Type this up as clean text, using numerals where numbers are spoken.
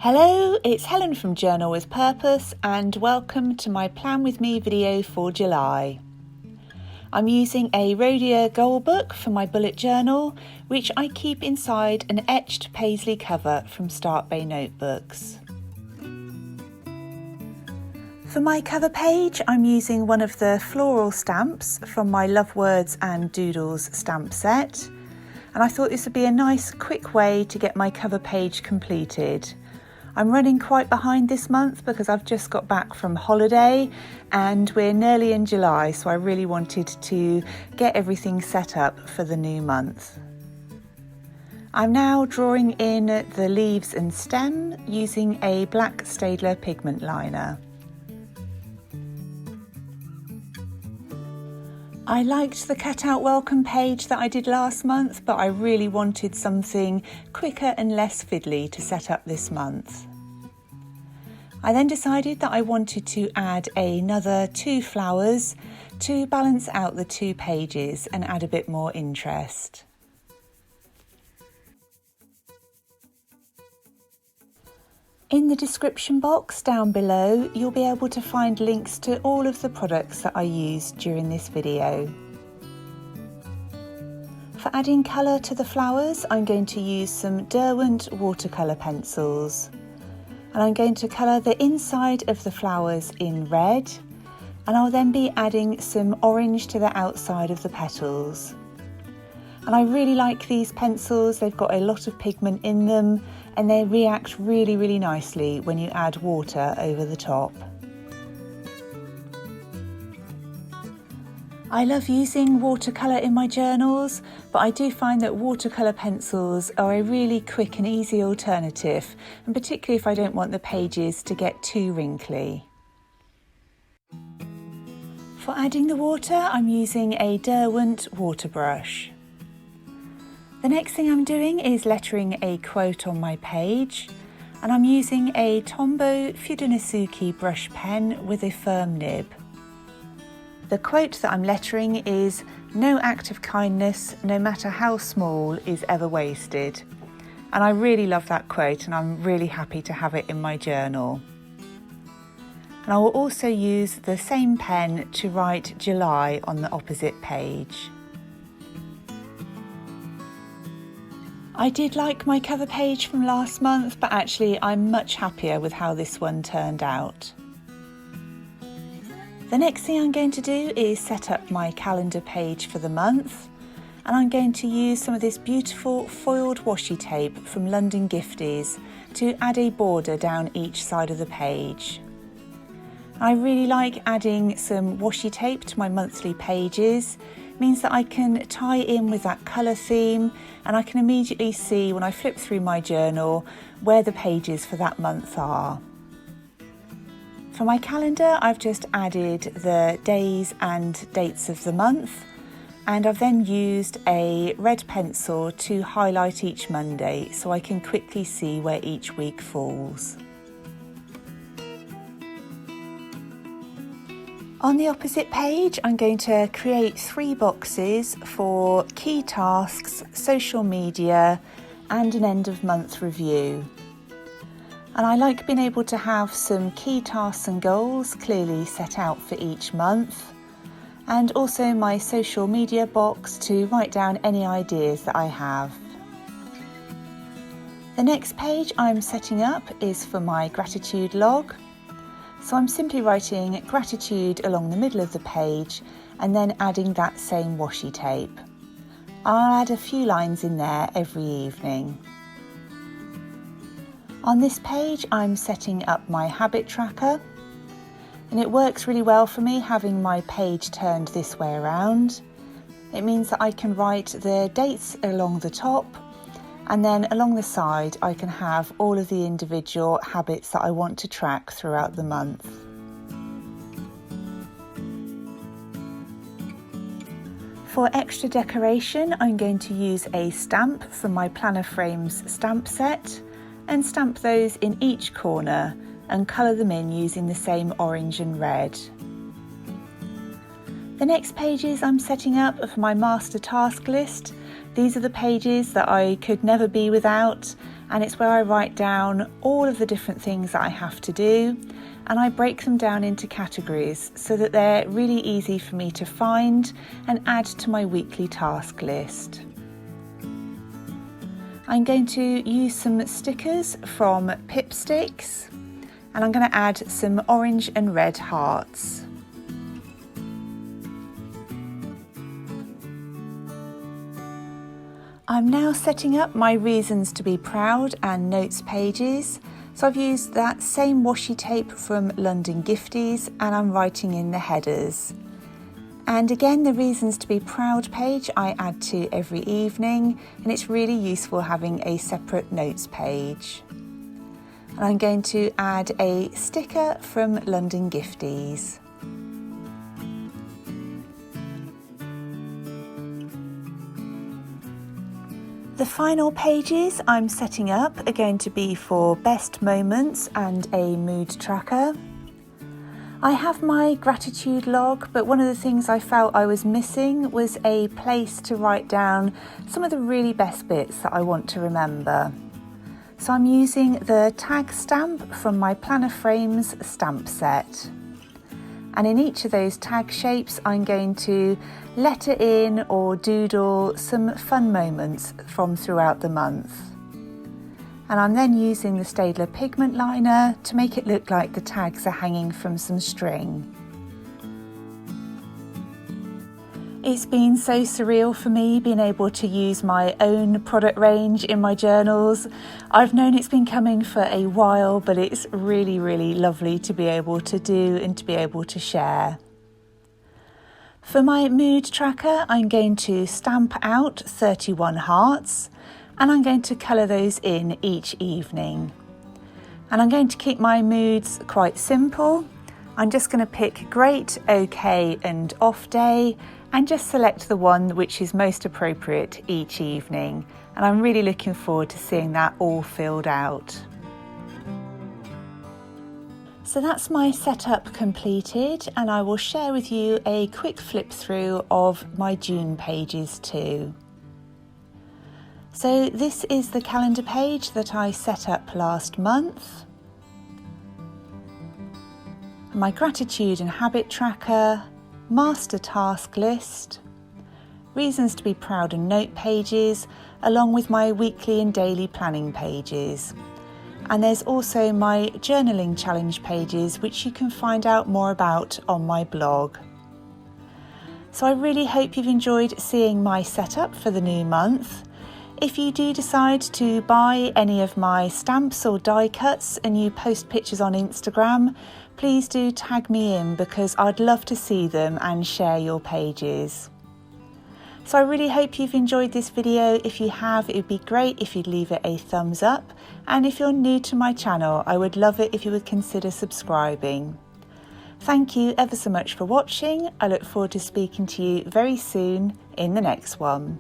Hello, it's Helen from Journal with Purpose and welcome to my Plan With Me video for July. I'm using a Rhodia goal book for my bullet journal, which I keep inside an etched paisley cover from Start Bay notebooks. For my cover page, I'm using one of the floral stamps from my Love Words and Doodles stamp set, and I thought this would be a nice quick way to get my cover page completed. I'm running quite behind this month because I've just got back from holiday and we're nearly in July, so I really wanted to get everything set up for the new month. I'm now drawing in the leaves and stem using a black Staedtler pigment liner. I liked the cutout welcome page that I did last month, but I really wanted something quicker and less fiddly to set up this month. I then decided that I wanted to add another 2 flowers to balance out the 2 pages and add a bit more interest. In the description box down below, you'll be able to find links to all of the products that I used during this video. For adding colour to the flowers, I'm going to use some Derwent watercolour pencils. And I'm going to colour the inside of the flowers in red, and I'll then be adding some orange to the outside of the petals. And I really like these pencils, they've got a lot of pigment in them and they react really nicely when you add water over the top. I love using watercolour in my journals, but I do find that watercolour pencils are a really quick and easy alternative, and particularly if I don't want the pages to get too wrinkly. For adding the water, I'm using a Derwent water brush. The next thing I'm doing is lettering a quote on my page, and I'm using a Tombow Fudenosuke brush pen with a firm nib. The quote that I'm lettering is, "No act of kindness, no matter how small, is ever wasted." And I really love that quote and I'm really happy to have it in my journal. And I will also use the same pen to write July on the opposite page. I did like my cover page from last month, but actually I'm much happier with how this one turned out. The next thing I'm going to do is set up my calendar page for the month, and I'm going to use some of this beautiful foiled washi tape from London Gifties to add a border down each side of the page. I really like adding some washi tape to my monthly pages. It means that I can tie in with that colour theme and I can immediately see when I flip through my journal where the pages for that month are. For my calendar, I've just added the days and dates of the month, and I've then used a red pencil to highlight each Monday so I can quickly see where each week falls. On the opposite page, I'm going to create 3 boxes for key tasks, social media, and an end of month review. And I like being able to have some key tasks and goals clearly set out for each month, and also my social media box to write down any ideas that I have. The next page I'm setting up is for my gratitude log. So I'm simply writing gratitude along the middle of the page and then adding that same washi tape. I'll add a few lines in there every evening. On this page, I'm setting up my habit tracker, and it works really well for me having my page turned this way around. It means that I can write the dates along the top, and then along the side I can have all of the individual habits that I want to track throughout the month. For extra decoration, I'm going to use a stamp from my Planner Frames stamp set and stamp those in each corner and colour them in using the same orange and red. The next pages I'm setting up are for my master task list. These are the pages that I could never be without, and it's where I write down all of the different things that I have to do, and I break them down into categories so that they're really easy for me to find and add to my weekly task list. I'm going to use some stickers from Pip Sticks, and I'm going to add some orange and red hearts. I'm now setting up my Reasons to be Proud and notes pages. So I've used that same washi tape from London Gifties, and I'm writing in the headers. And again, the Reasons to be Proud page I add to every evening, and it's really useful having a separate notes page. And I'm going to add a sticker from London Gifties. The final pages I'm setting up are going to be for best moments and a mood tracker. I have my gratitude log, but one of the things I felt I was missing was a place to write down some of the really best bits that I want to remember. So I'm using the tag stamp from my Planner Frames stamp set. And in each of those tag shapes, I'm going to letter in or doodle some fun moments from throughout the month. And I'm then using the Staedtler pigment liner to make it look like the tags are hanging from some string. It's been so surreal for me being able to use my own product range in my journals. I've known it's been coming for a while, but it's really, really lovely to be able to do and to be able to share. For my mood tracker, I'm going to stamp out 31 hearts, and I'm going to colour those in each evening. And I'm going to keep my moods quite simple. I'm just going to pick great, okay and off day, and just select the one which is most appropriate each evening. And I'm really looking forward to seeing that all filled out. So that's my setup completed, and I will share with you a quick flip through of my June pages too. So this is the calendar page that I set up last month. My gratitude and habit tracker, master task list, reasons to be proud and note pages, along with my weekly and daily planning pages. And there's also my journaling challenge pages, which you can find out more about on my blog. So I really hope you've enjoyed seeing my setup for the new month. If you do decide to buy any of my stamps or die cuts and you post pictures on Instagram, please do tag me in, because I'd love to see them and share your pages. So I really hope you've enjoyed this video. If you have, it would be great if you'd leave it a thumbs up. And if you're new to my channel, I would love it if you would consider subscribing. Thank you ever so much for watching. I look forward to speaking to you very soon in the next one.